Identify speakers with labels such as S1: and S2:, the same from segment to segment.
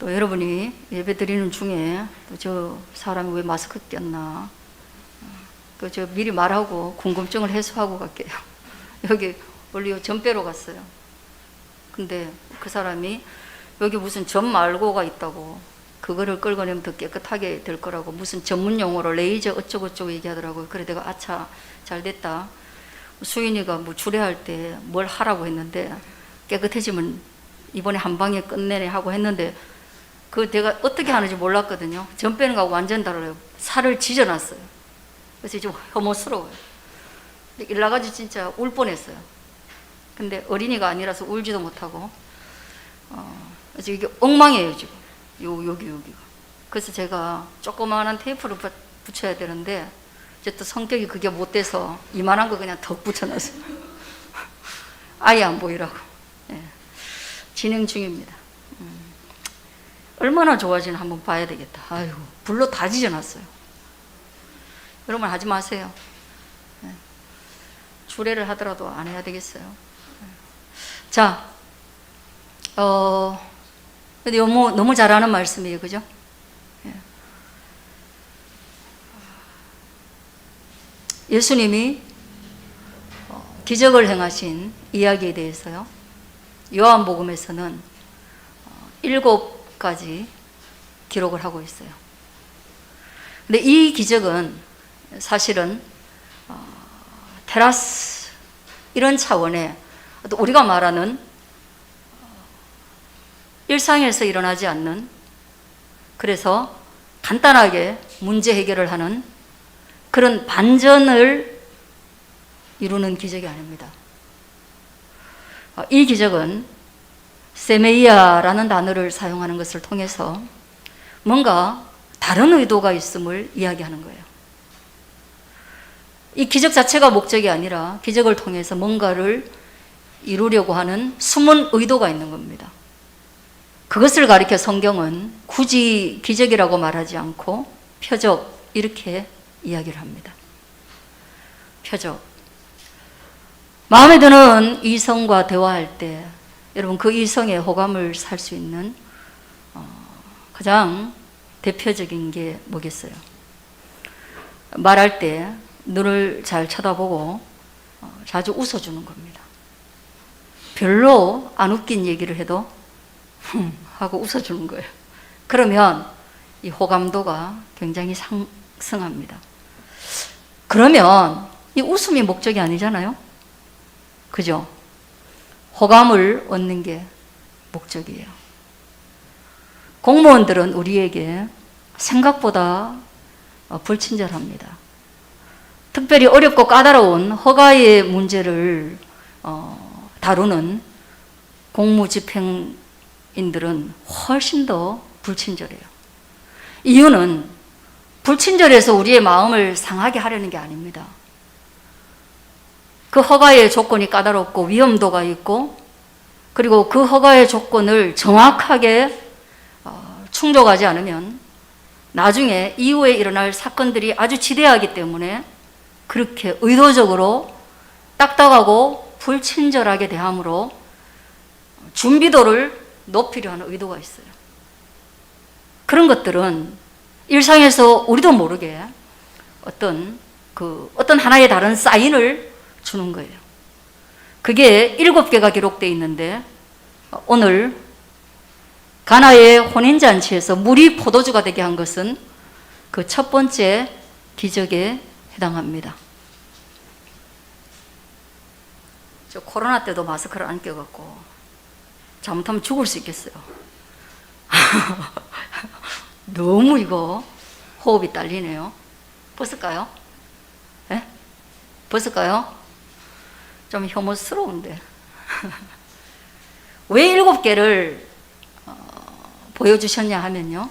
S1: 또 여러분이 예배 드리는 중에 또 저 사람이 왜 마스크 꼈나, 그 저 미리 말하고 궁금증을 해소하고 갈게요. 여기 원래 전배로 갔어요. 근데 그 사람이 여기 무슨 점 말고가 있다고, 그거를 끌고 내면 더 깨끗하게 될 거라고 무슨 전문 용어로 레이저 어쩌고저쩌고 얘기하더라고요. 그래 내가 아차 잘 됐다. 수인이가 뭐 주례할 때 뭘 하라고 했는데 깨끗해지면 이번에 한 방에 끝내네 하고 했는데, 그 내가 어떻게 하는지 몰랐거든요. 전 빼는 거하고 완전 달라요. 살을 지져놨어요. 그래서 좀 혐오스러워요. 일 나가지 진짜 울 뻔했어요. 근데 어린이가 아니라서 울지도 못하고, 그래서 이게 엉망이에요 지금. 여기가. 그래서 제가 조그마한 테이프를 붙여야 되는데, 이제 또 성격이 그게 못 돼서 이만한 거 그냥 덕 붙여놨어요. 아예 안 보이라고. 예. 진행 중입니다. 얼마나 좋아지나 한번 봐야 되겠다. 아유, 불로 다 지져놨어요. 여러분 하지 마세요. 예. 주례를 하더라도 안 해야 되겠어요. 예. 자, 근데 너무 잘하는 말씀이에요, 그죠? 예. 예수님이 기적을 행하신 이야기에 대해서요, 요한복음에서는 7가지 기록을 하고 있어요. 근데 이 기적은 사실은 테라스 이런 차원의 우리가 말하는 일상에서 일어나지 않는, 그래서 간단하게 문제 해결을 하는 그런 반전을 이루는 기적이 아닙니다. 이 기적은 세메이아라는 단어를 사용하는 것을 통해서 뭔가 다른 의도가 있음을 이야기하는 거예요. 이 기적 자체가 목적이 아니라 기적을 통해서 뭔가를 이루려고 하는 숨은 의도가 있는 겁니다. 그것을 가리켜 성경은 굳이 기적이라고 말하지 않고 표적 이렇게 이야기를 합니다. 표적. 마음에 드는 이성과 대화할 때 여러분 그 이성의 호감을 살 수 있는 가장 대표적인 게 뭐겠어요? 말할 때 눈을 잘 쳐다보고 자주 웃어주는 겁니다. 별로 안 웃긴 얘기를 해도 하고 웃어주는 거예요. 그러면 이 호감도가 굉장히 상승합니다. 그러면 이 웃음이 목적이 아니잖아요. 그죠? 호감을 얻는 게 목적이에요. 공무원들은 우리에게 생각보다 불친절합니다. 특별히 어렵고 까다로운 허가의 문제를 다루는 공무집행인들은 훨씬 더 불친절해요. 이유는 불친절해서 우리의 마음을 상하게 하려는 게 아닙니다. 그 허가의 조건이 까다롭고 위험도가 있고, 그리고 그 허가의 조건을 정확하게 충족하지 않으면 나중에 이후에 일어날 사건들이 아주 지대하기 때문에 그렇게 의도적으로 딱딱하고 불친절하게 대함으로 준비도를 높이려 하는 의도가 있어요. 그런 것들은 일상에서 우리도 모르게 어떤 하나의 다른 사인을 주는 거예요. 그게 7개가 기록되어 있는데, 오늘 가나의 혼인잔치에서 물이 포도주가 되게 한 것은 그 첫 번째 기적에 해당합니다. 저 코로나 때도 마스크를 안 껴갖고 잘못하면 죽을 수 있겠어요. 너무 이거 호흡이 딸리네요. 벗을까요? 네? 벗을까요? 좀 혐오스러운데. 왜 7개를 보여주셨냐 하면요,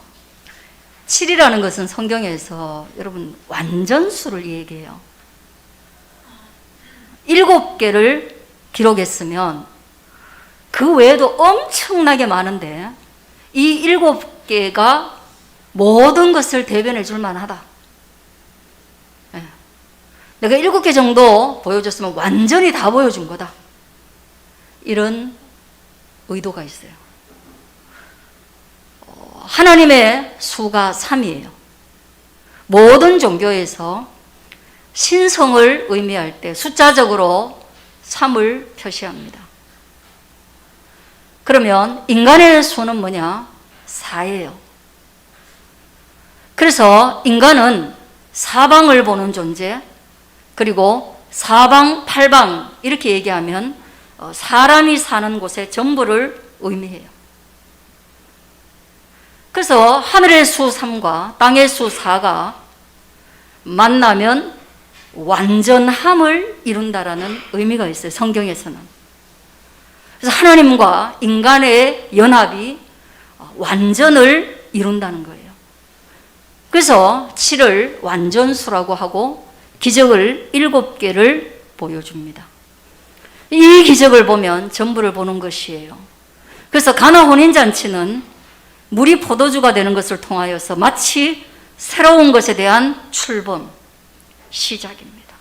S1: 7이라는 것은 성경에서 여러분 완전수를 얘기해요. 7개를 기록했으면 그 외에도 엄청나게 많은데 이 7개가 모든 것을 대변해 줄 만하다. 내가 7개 정도 보여줬으면 완전히 다 보여준 거다. 이런 의도가 있어요. 하나님의 수가 3이에요. 모든 종교에서 신성을 의미할 때 숫자적으로 3을 표시합니다. 그러면 인간의 수는 뭐냐? 4예요. 그래서 인간은 사방을 보는 존재, 그리고 사방팔방 이렇게 얘기하면 사람이 사는 곳의 전부를 의미해요. 그래서 하늘의 수 3과 땅의 수 4가 만나면 완전함을 이룬다라는 의미가 있어요, 성경에서는. 그래서 하나님과 인간의 연합이 완전을 이룬다는 거예요. 그래서 7을 완전수라고 하고 기적을 7개를 보여줍니다. 이 기적을 보면 전부를 보는 것이에요. 그래서 가나 혼인잔치는 물이 포도주가 되는 것을 통하여서 마치 새로운 것에 대한 출범, 시작입니다.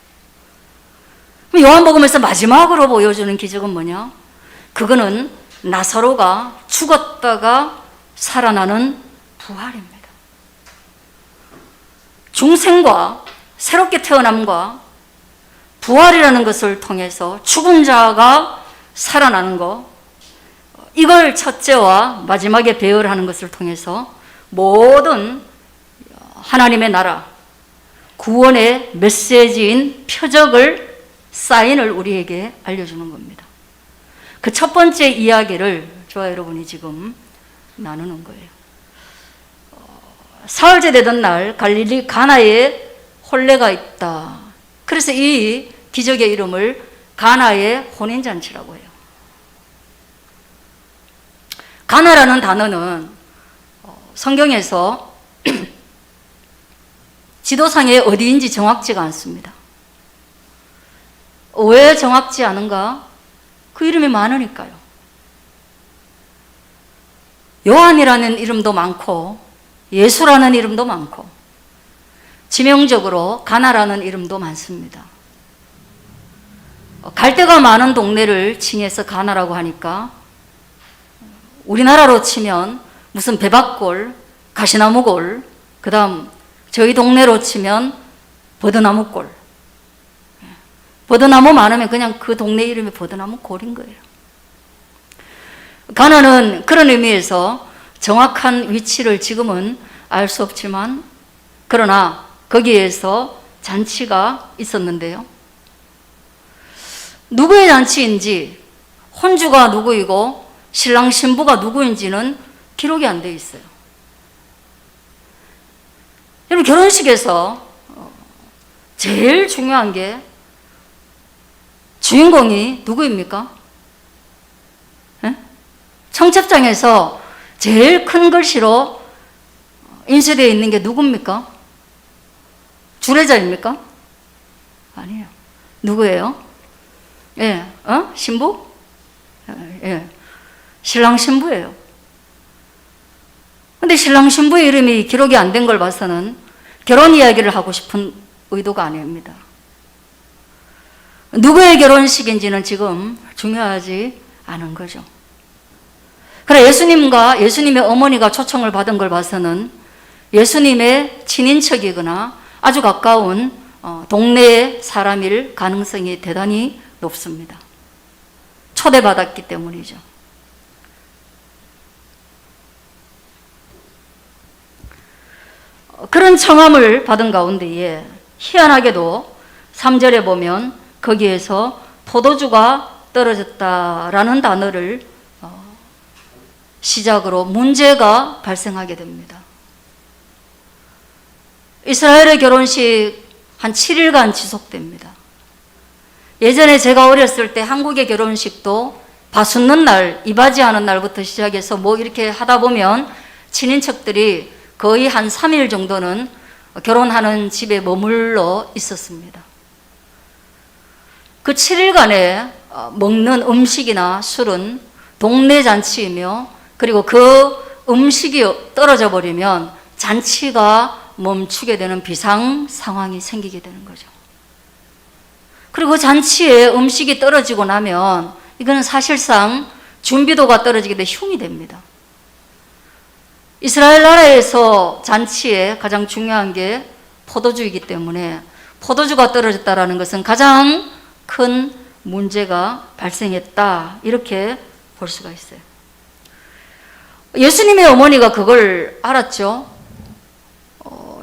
S1: 요한복음에서 마지막으로 보여주는 기적은 뭐냐? 그거는 나사로가 죽었다가 살아나는 부활입니다. 중생과 새롭게 태어남과 부활이라는 것을 통해서 죽은 자가 살아나는 것, 이걸 첫째와 마지막에 배열하는 것을 통해서 모든 하나님의 나라, 구원의 메시지인 표적을, 사인을 우리에게 알려주는 겁니다. 그 첫 번째 이야기를 저와 여러분이 지금 나누는 거예요. 사흘째 되던 날 갈릴리 가나에 혼례가 있다. 그래서 이 기적의 이름을 가나의 혼인잔치라고 해요. 가나라는 단어는 성경에서 지도상에 어디인지 정확지가 않습니다. 왜 정확지 않은가? 그 이름이 많으니까요. 요한이라는 이름도 많고 예수라는 이름도 많고 지명적으로 가나라는 이름도 많습니다. 갈대가 많은 동네를 칭해서 가나라고 하니까 우리나라로 치면 무슨 배밭골, 가시나무골, 그 다음 저희 동네로 치면 버드나무골. 버드나무 많으면 그냥 그 동네 이름이 버드나무골인 거예요. 가나는 그런 의미에서 정확한 위치를 지금은 알 수 없지만 그러나 거기에서 잔치가 있었는데요. 누구의 잔치인지, 혼주가 누구이고 신랑 신부가 누구인지는 기록이 안 돼 있어요. 여러분, 결혼식에서 제일 중요한 게 주인공이 누구입니까? 네? 청첩장에서 제일 큰 글씨로 인쇄되어 있는 게 누굽니까? 주례자입니까? 아니에요. 누구예요? 예, 신부? 예, 신랑 신부예요. 근데 신랑 신부의 이름이 기록이 안 된 걸 봐서는 결혼 이야기를 하고 싶은 의도가 아닙니다. 누구의 결혼식인지는 지금 중요하지 않은 거죠. 그러나 예수님과 예수님의 어머니가 초청을 받은 걸 봐서는 예수님의 친인척이거나 아주 가까운 동네의 사람일 가능성이 대단히 높습니다. 초대받았기 때문이죠. 그런 청함을 받은 가운데에 희한하게도 3절에 보면 거기에서 포도주가 떨어졌다라는 단어를 시작으로 문제가 발생하게 됩니다. 이스라엘의 결혼식 한 7일간 지속됩니다. 예전에 제가 어렸을 때 한국의 결혼식도 바숫는 날, 이바지하는 날부터 시작해서 뭐 이렇게 하다 보면 친인척들이 거의 한 3일 정도는 결혼하는 집에 머물러 있었습니다. 그 7일간에 먹는 음식이나 술은 동네 잔치이며 그리고 그 음식이 떨어져 버리면 잔치가 멈추게 되는 비상 상황이 생기게 되는 거죠. 그리고 잔치에 음식이 떨어지고 나면 이거는 사실상 준비도가 떨어지게 돼 흉이 됩니다. 이스라엘 나라에서 잔치에 가장 중요한 게 포도주이기 때문에 포도주가 떨어졌다는 것은 가장 큰 문제가 발생했다, 이렇게 볼 수가 있어요. 예수님의 어머니가 그걸 알았죠.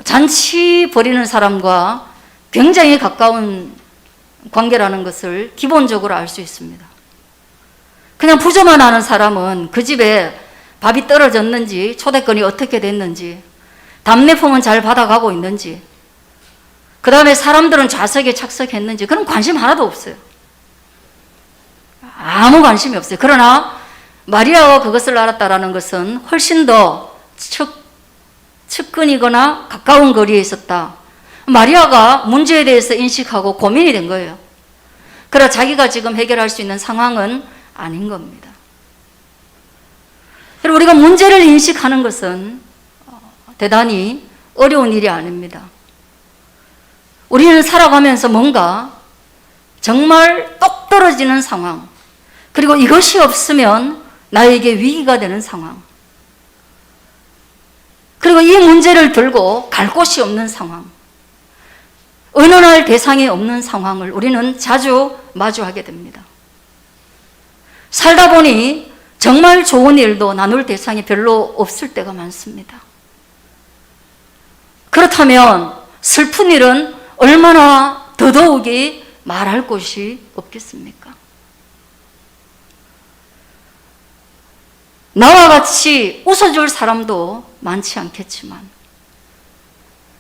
S1: 잔치 벌이는 사람과 굉장히 가까운 관계라는 것을 기본적으로 알 수 있습니다. 그냥 부조만 아는 사람은 그 집에 밥이 떨어졌는지, 초대권이 어떻게 됐는지, 답례품은 잘 받아가고 있는지, 그 다음에 사람들은 좌석에 착석했는지, 그런 관심 하나도 없어요. 아무 관심이 없어요. 그러나 마리아가 그것을 알았다는 것은 훨씬 더 측근이거나 가까운 거리에 있었다. 마리아가 문제에 대해서 인식하고 고민이 된 거예요. 그러나 자기가 지금 해결할 수 있는 상황은 아닌 겁니다. 그리고 우리가 문제를 인식하는 것은 대단히 어려운 일이 아닙니다. 우리는 살아가면서 뭔가 정말 똑 떨어지는 상황, 그리고 이것이 없으면 나에게 위기가 되는 상황, 그리고 이 문제를 들고 갈 곳이 없는 상황, 의논할 대상이 없는 상황을 우리는 자주 마주하게 됩니다. 살다 보니 정말 좋은 일도 나눌 대상이 별로 없을 때가 많습니다. 그렇다면 슬픈 일은 얼마나 더더욱이 말할 곳이 없겠습니까? 나와 같이 웃어줄 사람도 많지 않겠지만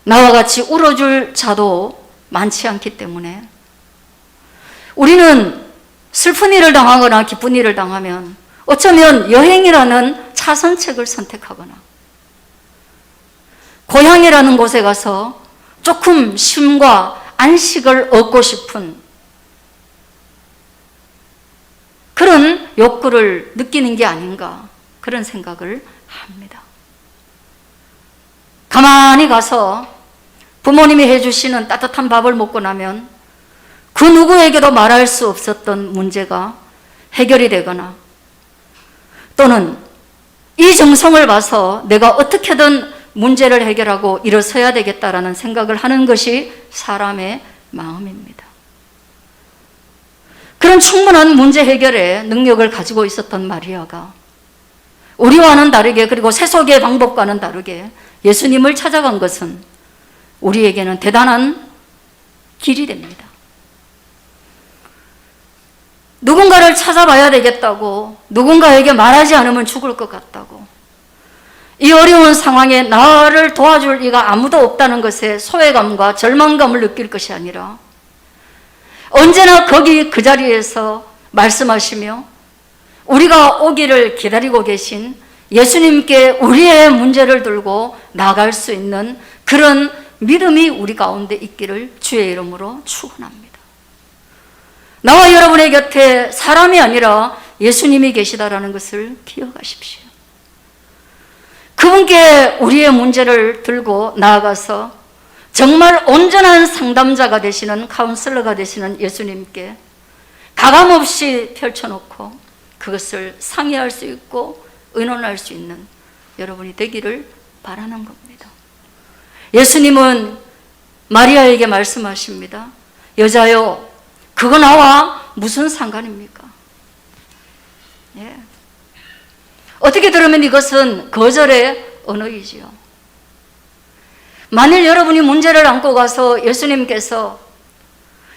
S1: 나와 같이 울어줄 자도 많지 않기 때문에 우리는 슬픈 일을 당하거나 기쁜 일을 당하면 어쩌면 여행이라는 차선책을 선택하거나 고향이라는 곳에 가서 조금 쉼과 안식을 얻고 싶은 그런 욕구를 느끼는 게 아닌가, 그런 생각을 합니다. 가만히 가서 부모님이 해주시는 따뜻한 밥을 먹고 나면 그 누구에게도 말할 수 없었던 문제가 해결이 되거나, 또는 이 정성을 봐서 내가 어떻게든 문제를 해결하고 일어서야 되겠다라는 생각을 하는 것이 사람의 마음입니다. 그런 충분한 문제 해결의 능력을 가지고 있었던 마리아가 우리와는 다르게, 그리고 세속의 방법과는 다르게 예수님을 찾아간 것은 우리에게는 대단한 길이 됩니다. 누군가를 찾아봐야 되겠다고, 누군가에게 말하지 않으면 죽을 것 같다고, 이 어려운 상황에 나를 도와줄 이가 아무도 없다는 것에 소외감과 절망감을 느낄 것이 아니라 언제나 거기 그 자리에서 말씀하시며 우리가 오기를 기다리고 계신 예수님께 우리의 문제를 들고 나갈 수 있는 그런 믿음이 우리 가운데 있기를 주의 이름으로 축원합니다. 나와 여러분의 곁에 사람이 아니라 예수님이 계시다라는 것을 기억하십시오. 그분께 우리의 문제를 들고 나아가서 정말 온전한 상담자가 되시는, 카운슬러가 되시는 예수님께 가감없이 펼쳐놓고 그것을 상의할 수 있고 의논할 수 있는 여러분이 되기를 바라는 겁니다. 예수님은 마리아에게 말씀하십니다. 여자여, 그거 나와 무슨 상관입니까? 예. 어떻게 들으면 이것은 거절의 언어이지요. 만일 여러분이 문제를 안고 가서 예수님께서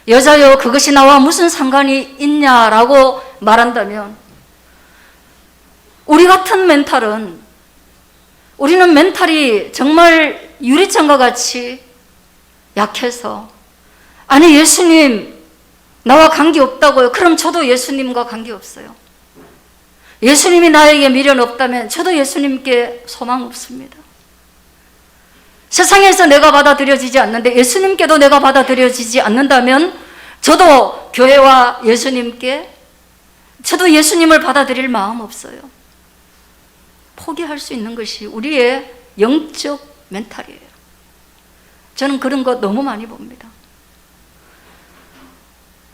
S1: 여자여 그것이 나와 무슨 상관이 있냐라고 말한다면 우리는 멘탈이 정말 유리창과 같이 약해서 아니 예수님 나와 관계없다고요? 그럼 저도 예수님과 관계없어요. 예수님이 나에게 미련 없다면 저도 예수님께 소망 없습니다. 세상에서 내가 받아들여지지 않는데 예수님께도 내가 받아들여지지 않는다면 저도 교회와 예수님께, 저도 예수님을 받아들일 마음 없어요. 포기할 수 있는 것이 우리의 영적 멘탈이에요. 저는 그런 거 너무 많이 봅니다.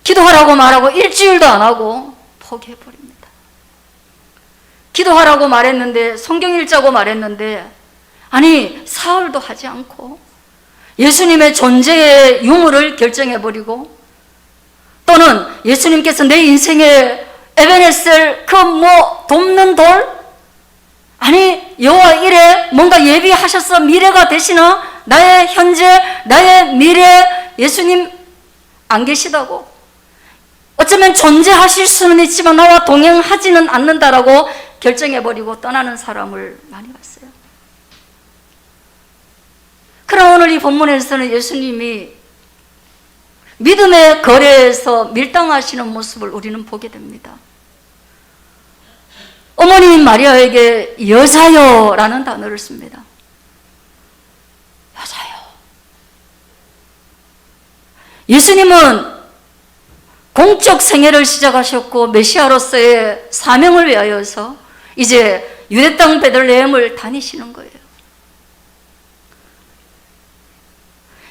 S1: 기도하라고 말하고 일주일도 안 하고 포기해버립니다. 기도하라고 말했는데, 성경 읽자고 말했는데, 아니 사흘도 하지 않고 예수님의 존재의 유무를 결정해버리고, 또는 예수님께서 내 인생에 에베네셀 그 뭐 돕는 돌, 아니 여호와 이래 뭔가 예비하셔서 미래가 되시나? 나의 현재, 나의 미래 예수님 안 계시다고, 어쩌면 존재하실 수는 있지만 나와 동행하지는 않는다라고 결정해버리고 떠나는 사람을 많이 봤어요. 그러나 오늘 이 본문에서는 예수님이 믿음의 거래에서 밀당하시는 모습을 우리는 보게 됩니다. 어머니 마리아에게 여자여 라는 단어를 씁니다. 여자여. 예수님은 공적 생애를 시작하셨고 메시아로서의 사명을 위하여서 이제 유대 땅 베들레헴을 다니시는 거예요.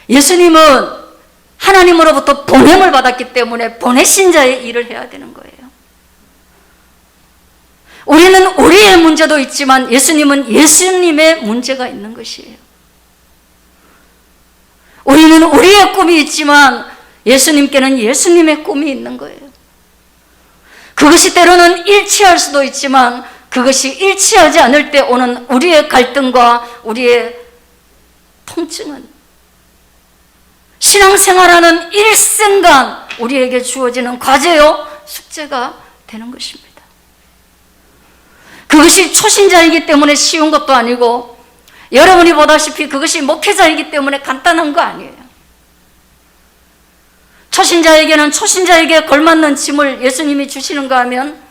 S1: 예수님은 하나님으로부터 보냄을 받았기 때문에 보내신 자의 일을 해야 되는 거예요. 우리는 우리의 문제도 있지만 예수님은 예수님의 문제가 있는 것이에요. 우리는 우리의 꿈이 있지만 예수님께는 예수님의 꿈이 있는 거예요. 그것이 때로는 일치할 수도 있지만 그것이 일치하지 않을 때 오는 우리의 갈등과 우리의 통증은 신앙생활하는 일생간 우리에게 주어지는 과제요, 숙제가 되는 것입니다. 그것이 초신자이기 때문에 쉬운 것도 아니고, 여러분이 보다시피 그것이 목회자이기 때문에 간단한 거 아니에요. 초신자에게는 초신자에게 걸맞는 짐을 예수님이 주시는가 하면,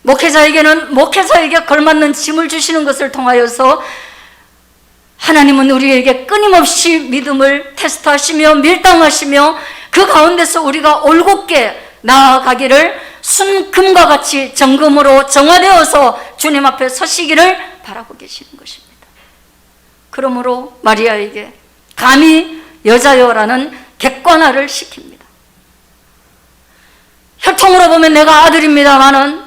S1: 목회자에게는 목회자에게 걸맞는 짐을 주시는 것을 통하여서 하나님은 우리에게 끊임없이 믿음을 테스트하시며 밀당하시며 그 가운데서 우리가 올곧게 나아가기를 순금과 같이 정금으로 정화되어서 주님 앞에 서시기를 바라고 계시는 것입니다. 그러므로 마리아에게 감히 여자여라는 객관화를 시킵니다. 혈통으로 보면 내가 아들입니다마는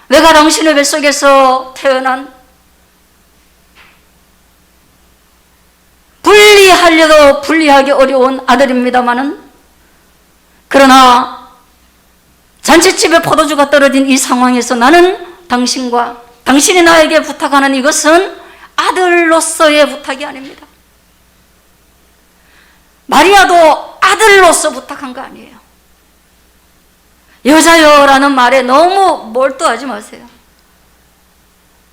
S1: 내가 당신의 뱃속에서 태어난 분리하려도 분리하기 어려운 아들입니다마는, 그러나 잔치집에 포도주가 떨어진 이 상황에서 나는 당신과 당신이 나에게 부탁하는 이것은 아들로서의 부탁이 아닙니다. 마리아도 아들로서 부탁한 거 아니에요. 여자여라는 말에 너무 몰두하지 마세요.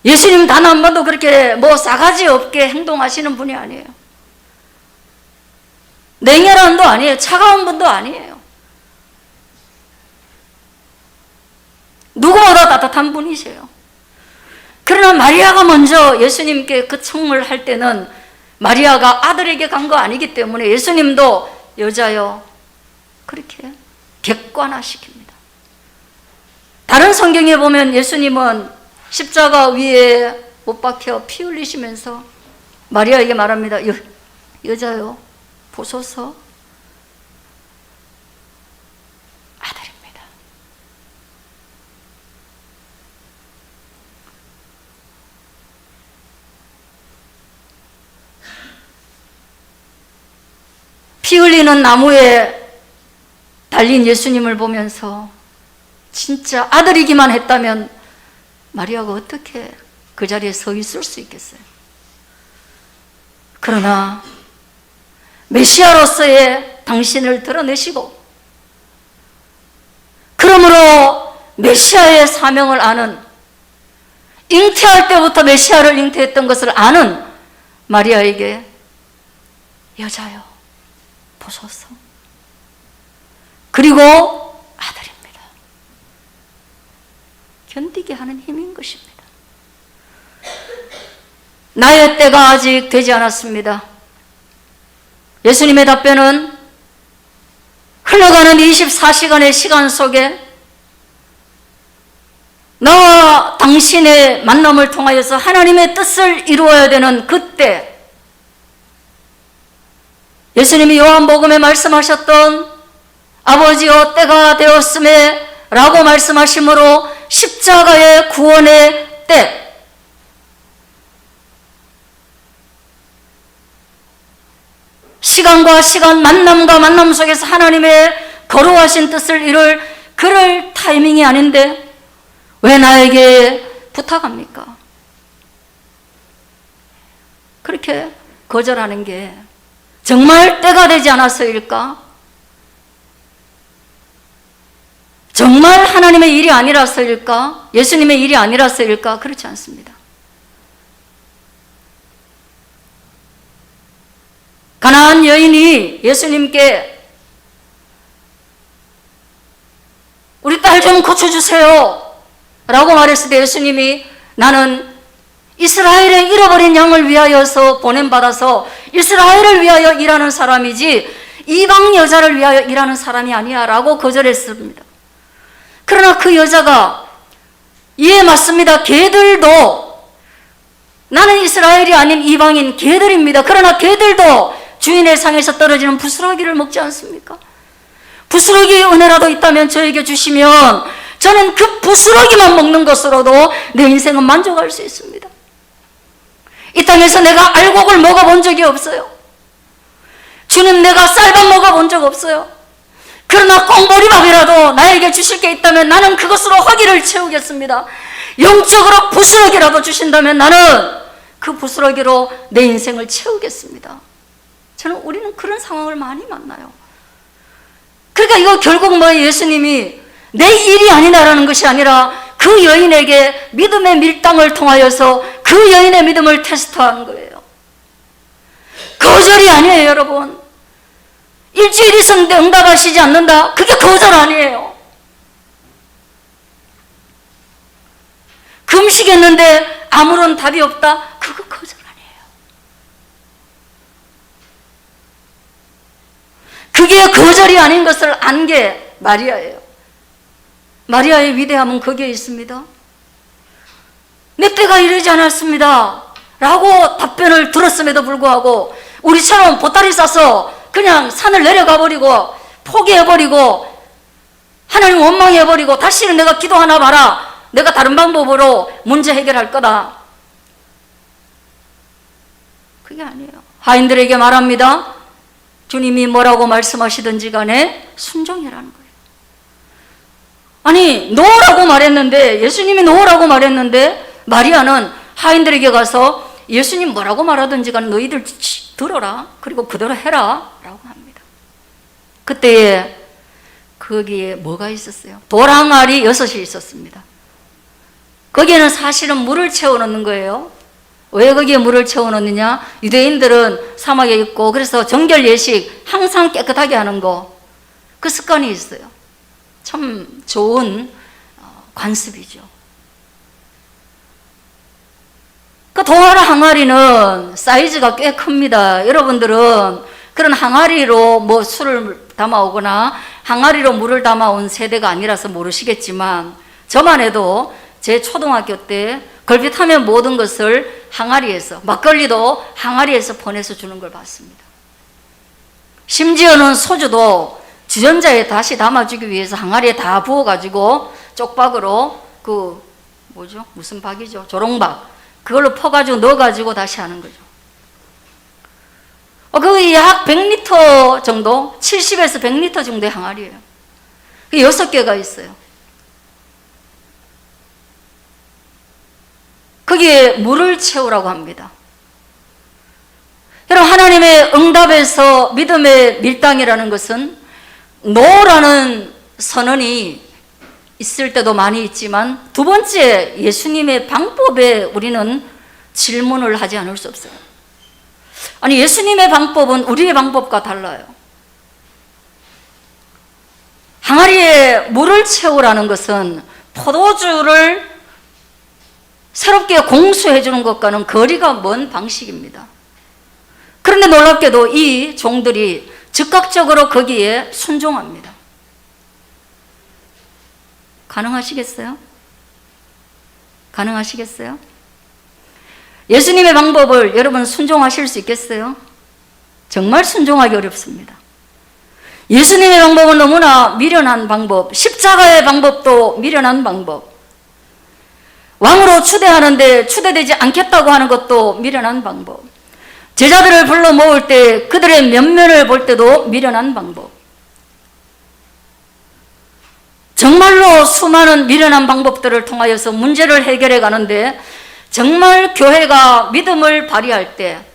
S1: 예수님 단 한 번도 그렇게 뭐 싸가지 없게 행동하시는 분이 아니에요. 냉혈한 분도 아니에요. 차가운 분도 아니에요. 누구보다 따뜻한 분이세요. 그러나 마리아가 먼저 예수님께 그 청을 할 때는 마리아가 아들에게 간 거 아니기 때문에 예수님도 여자여 그렇게 객관화시킵니다. 다른 성경에 보면 예수님은 십자가 위에 못 박혀 피 흘리시면서 마리아에게 말합니다. 여자여 보소서, 아들입니다. 피 흘리는 나무에 달린 예수님을 보면서 진짜 아들이기만 했다면 마리아가 어떻게 그 자리에 서 있을 수 있겠어요? 그러나 메시아로서의 당신을 드러내시고, 그러므로 메시아의 사명을 아는, 잉태할 때부터 메시아를 잉태했던 것을 아는 마리아에게 여자여 보소서, 그리고 아들입니다, 견디게 하는 힘인 것입니다. 나의 때가 아직 되지 않았습니다. 예수님의 답변은 흘러가는 24시간의 시간 속에 나와 당신의 만남을 통하여서 하나님의 뜻을 이루어야 되는 그때, 예수님이 요한복음에 말씀하셨던 아버지여 때가 되었음에 라고 말씀하심으로 십자가의 구원의 때, 시간과 시간, 만남과 만남 속에서 하나님의 거룩하신 뜻을 이룰 그럴 타이밍이 아닌데 왜 나에게 부탁합니까? 그렇게 거절하는 게 정말 때가 되지 않아서일까? 정말 하나님의 일이 아니라서일까? 예수님의 일이 아니라서일까? 그렇지 않습니다. 가나안 여인이 예수님께 우리 딸 좀 고쳐주세요 라고 말했을 때 예수님이 나는 이스라엘의 잃어버린 양을 위하여서 보냄받아서 이스라엘을 위하여 일하는 사람이지 이방 여자를 위하여 일하는 사람이 아니야 라고 거절했습니다. 그러나 그 여자가 이해 맞습니다. 걔들도 나는 이스라엘이 아닌 이방인 걔들입니다. 그러나 걔들도 주인의 상에서 떨어지는 부스러기를 먹지 않습니까? 부스러기의 은혜라도 있다면 저에게 주시면 저는 그 부스러기만 먹는 것으로도 내 인생은 만족할 수 있습니다. 이 땅에서 내가 알곡을 먹어본 적이 없어요. 주는 내가 쌀밥 먹어본 적 없어요. 그러나 꽁보리밥이라도 나에게 주실 게 있다면 나는 그것으로 허기를 채우겠습니다. 영적으로 부스러기라도 주신다면 나는 그 부스러기로 내 인생을 채우겠습니다. 우리는 그런 상황을 많이 만나요. 그러니까 이거 결국 예수님이 내 일이 아니다라는 것이 아니라 그 여인에게 믿음의 밀당을 통하여서 그 여인의 믿음을 테스트한 거예요. 거절이 아니에요, 여러분. 일주일 있었는데 응답하시지 않는다? 그게 거절 아니에요. 금식했는데 아무런 답이 없다? 그거 거절 아니에요. 그게 거절이 아닌 것을 안 게 마리아예요. 마리아의 위대함은 거기에 있습니다. 내 때가 이르지 않았습니다 라고 답변을 들었음에도 불구하고 우리처럼 보따리 싸서 그냥 산을 내려가 버리고 포기해버리고 하나님 원망해버리고 다시는 내가 기도하나 봐라, 내가 다른 방법으로 문제 해결할 거다, 그게 아니에요. 하인들에게 말합니다. 주님이 뭐라고 말씀하시든지 간에 순종이라는 거예요. 아니 놓으라고 말했는데, 예수님이 놓으라고 말했는데 마리아는 하인들에게 가서 예수님 뭐라고 말하든지 간에 너희들 들어라, 그리고 그대로 해라 라고 합니다. 그때에 거기에 뭐가 있었어요? 돌항아리 6이 있었습니다. 거기에는 사실은 물을 채워놓는 거예요. 왜 거기에 물을 채워놓느냐? 유대인들은 사막에 있고 그래서 정결 예식 항상 깨끗하게 하는 거, 그 습관이 있어요. 참 좋은 관습이죠. 그 도화라 항아리는 사이즈가 꽤 큽니다. 여러분들은 그런 항아리로 술을 담아오거나 항아리로 물을 담아온 세대가 아니라서 모르시겠지만 저만 해도 제 초등학교 때 걸핏하면 모든 것을 항아리에서, 막걸리도 항아리에서 퍼내서 주는 걸 봤습니다. 심지어는 소주도 주전자에 다시 담아주기 위해서 항아리에 다 부어가지고 쪽박으로 무슨 박이죠? 조롱박. 그걸로 퍼가지고 넣어가지고 다시 하는 거죠. 그게 약 100리터 정도, 70에서 100리터 정도의 항아리예요. 그게 6개가 있어요. 거기에 물을 채우라고 합니다. 여러분, 하나님의 응답에서 믿음의 밀당이라는 것은 노라는 선언이 있을 때도 많이 있지만 두 번째 예수님의 방법에 우리는 질문을 하지 않을 수 없어요. 아니 예수님의 방법은 우리의 방법과 달라요. 항아리에 물을 채우라는 것은 포도주를 새롭게 공수해 주는 것과는 거리가 먼 방식입니다. 그런데 놀랍게도 이 종들이 즉각적으로 거기에 순종합니다. 가능하시겠어요? 가능하시겠어요? 예수님의 방법을 여러분 순종하실 수 있겠어요? 정말 순종하기 어렵습니다. 예수님의 방법은 너무나 미련한 방법, 십자가의 방법도 미련한 방법. 왕으로 추대하는데 추대되지 않겠다고 하는 것도 미련한 방법. 제자들을 불러 모을 때 그들의 면면을 볼 때도 미련한 방법. 정말로 수많은 미련한 방법들을 통하여서 문제를 해결해 가는데, 정말 교회가 믿음을 발휘할 때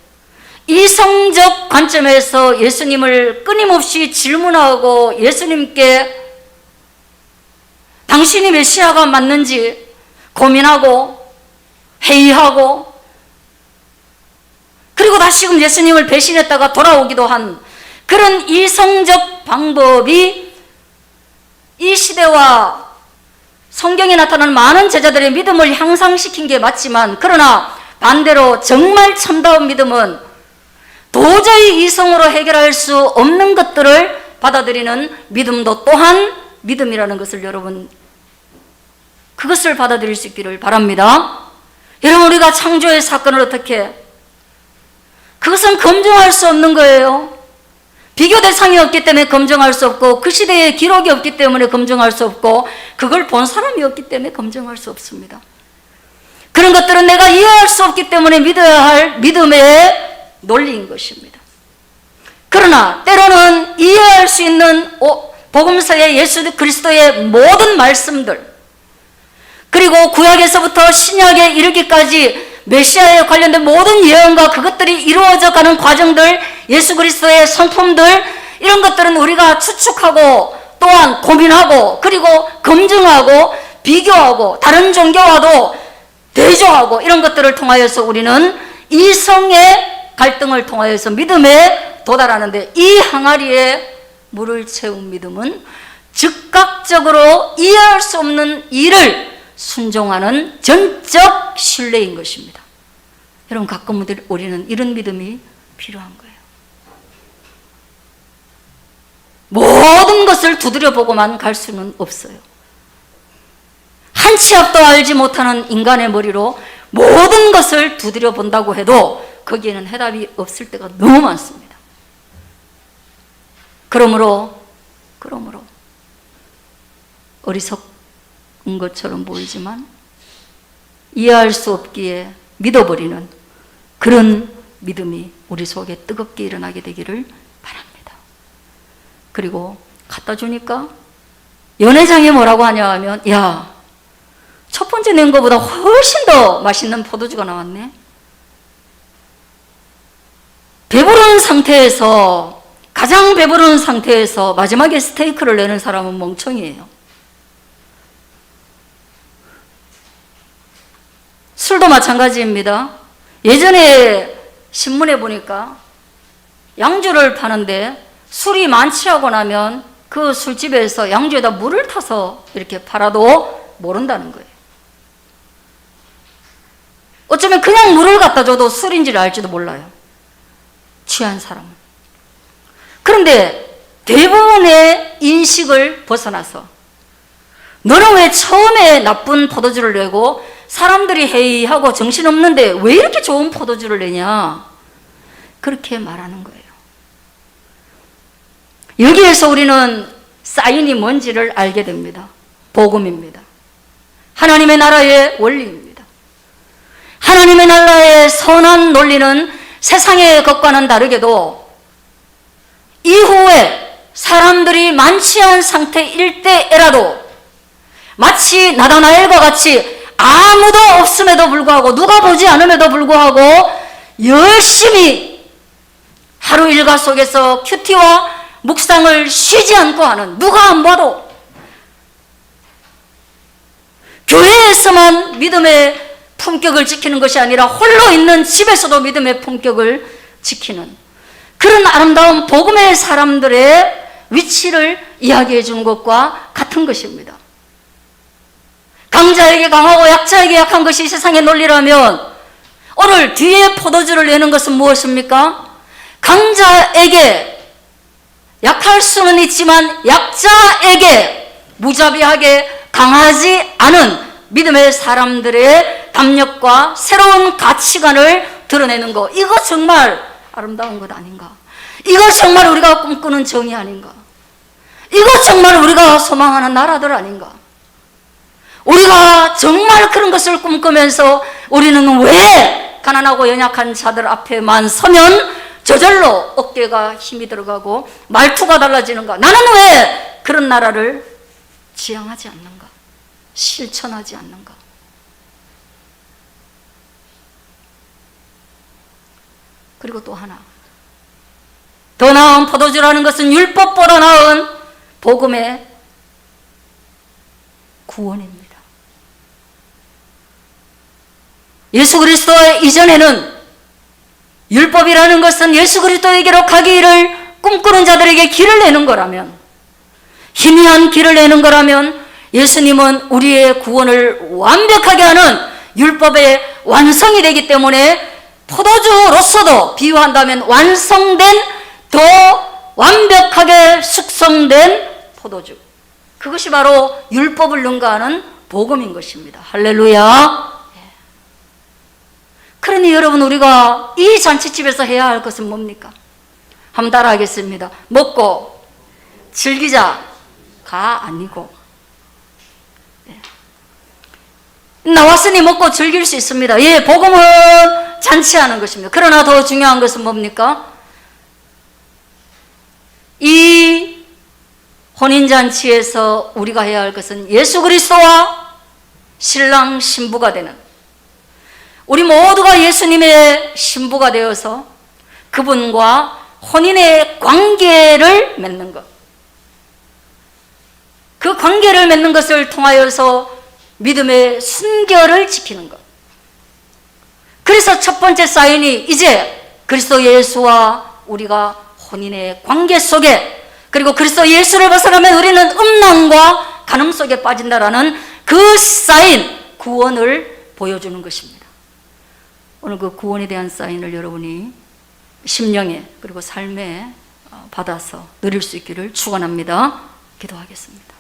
S1: 이성적 관점에서 예수님을 끊임없이 질문하고 예수님께 당신이 메시아가 맞는지 고민하고 회의하고, 그리고 다시금 예수님을 배신했다가 돌아오기도 한 그런 이성적 방법이 이 시대와 성경에 나타나는 많은 제자들의 믿음을 향상시킨 게 맞지만, 그러나 반대로 정말 참다운 믿음은 도저히 이성으로 해결할 수 없는 것들을 받아들이는 믿음도 또한 믿음이라는 것을 여러분, 그것을 받아들일 수 있기를 바랍니다. 여러분, 우리가 창조의 사건을 어떻게, 그것은 검증할 수 없는 거예요. 비교 대상이 없기 때문에 검증할 수 없고, 그 시대에 기록이 없기 때문에 검증할 수 없고, 그걸 본 사람이 없기 때문에 검증할 수 없습니다. 그런 것들은 내가 이해할 수 없기 때문에 믿어야 할 믿음의 논리인 것입니다. 그러나 때로는 이해할 수 있는 복음서의 예수 그리스도의 모든 말씀들, 그리고 구약에서부터 신약에 이르기까지 메시아에 관련된 모든 예언과 그것들이 이루어져 가는 과정들, 예수 그리스도의 성품들, 이런 것들은 우리가 추측하고 또한 고민하고 그리고 검증하고 비교하고 다른 종교와도 대조하고, 이런 것들을 통하여서 우리는 이성의 갈등을 통하여서 믿음에 도달하는데, 이 항아리에 물을 채운 믿음은 즉각적으로 이해할 수 없는 일을 순종하는 전적 신뢰인 것입니다. 여러분, 가끔 우리는 이런 믿음이 필요한 거예요. 모든 것을 두드려 보고만 갈 수는 없어요. 한 치 앞도 알지 못하는 인간의 머리로 모든 것을 두드려 본다고 해도 거기에는 해답이 없을 때가 너무 많습니다. 그러므로 어리석은 것처럼 보이지만 이해할 수 없기에 믿어버리는 그런 믿음이 우리 속에 뜨겁게 일어나게 되기를 바랍니다. 그리고 갖다 주니까 연회장이 뭐라고 하냐 하면, 야, 첫 번째 낸 것보다 훨씬 더 맛있는 포도주가 나왔네. 배부른 상태에서, 가장 배부른 상태에서 마지막에 스테이크를 내는 사람은 멍청이에요. 술도 마찬가지입니다. 예전에 신문에 보니까 양주를 파는데 술이 만취하고 나면 그 술집에서 양주에다 물을 타서 이렇게 팔아도 모른다는 거예요. 어쩌면 그냥 물을 갖다 줘도 술인지를 알지도 몰라요, 취한 사람은. 그런데 대부분의 인식을 벗어나서, 너는 왜 처음에 나쁜 포도주를 내고 사람들이 회의하고 정신없는데 왜 이렇게 좋은 포도주를 내냐, 그렇게 말하는 거예요. 여기에서 우리는 사인이 뭔지를 알게 됩니다. 복음입니다. 하나님의 나라의 원리입니다. 하나님의 나라의 선한 논리는 세상의 것과는 다르게도 이후에 사람들이 만취한 상태일 때에라도 마치 나다나엘과 같이 아무도 없음에도 불구하고, 누가 보지 않음에도 불구하고 열심히 하루 일과 속에서 큐티와 묵상을 쉬지 않고 하는, 누가 안 봐도 교회에서만 믿음의 품격을 지키는 것이 아니라 홀로 있는 집에서도 믿음의 품격을 지키는 그런 아름다운 복음의 사람들의 위치를 이야기해 주는 것과 같은 것입니다. 강자에게 강하고 약자에게 약한 것이 세상의 논리라면, 오늘 뒤에 포도주를 내는 것은 무엇입니까? 강자에게 약할 수는 있지만 약자에게 무자비하게 강하지 않은 믿음의 사람들의 담력과 새로운 가치관을 드러내는 것, 이거 정말 아름다운 것 아닌가? 이거 정말 우리가 꿈꾸는 정의 아닌가? 이거 정말 우리가 소망하는 나라들 아닌가?
S2: 우리가 정말 그런 것을 꿈꾸면서 우리는 왜 가난하고 연약한 자들 앞에만 서면 저절로 어깨가 힘이 들어가고 말투가 달라지는가? 나는 왜 그런 나라를 지향하지 않는가? 실천하지 않는가? 그리고 또 하나, 더 나은 포도주라는 것은 율법보다 나은 복음의 구원입니다. 예수 그리스도 이전에는 율법이라는 것은 예수 그리스도에게로 가기를 꿈꾸는 자들에게 길을 내는 거라면, 희미한 길을 내는 거라면, 예수님은 우리의 구원을 완벽하게 하는 율법의 완성이 되기 때문에 포도주로서도 비유한다면 완성된, 더 완벽하게 숙성된 포도주, 그것이 바로 율법을 능가하는 복음인 것입니다. 할렐루야. 그러니 여러분, 우리가 이 잔치집에서 해야 할 것은 뭡니까? 한번 따라하겠습니다. 먹고 즐기자가 아니고, 나왔으니 먹고 즐길 수 있습니다. 예, 복음은 잔치하는 것입니다. 그러나 더 중요한 것은 뭡니까? 이 혼인잔치에서 우리가 해야 할 것은 예수 그리스도와 신랑 신부가 되는, 우리 모두가 예수님의 신부가 되어서 그분과 혼인의 관계를 맺는 것, 그 관계를 맺는 것을 통하여서 믿음의 순결을 지키는 것. 그래서 첫 번째 사인이 이제 그리스도 예수와 우리가 혼인의 관계 속에, 그리고 그리스도 예수를 벗어나면 우리는 음란과 간음 속에 빠진다라는 그 사인, 구원을 보여주는 것입니다. 오늘 그 구원에 대한 사인을 여러분이 심령에 그리고 삶에 받아서 누릴 수 있기를 축원합니다. 기도하겠습니다.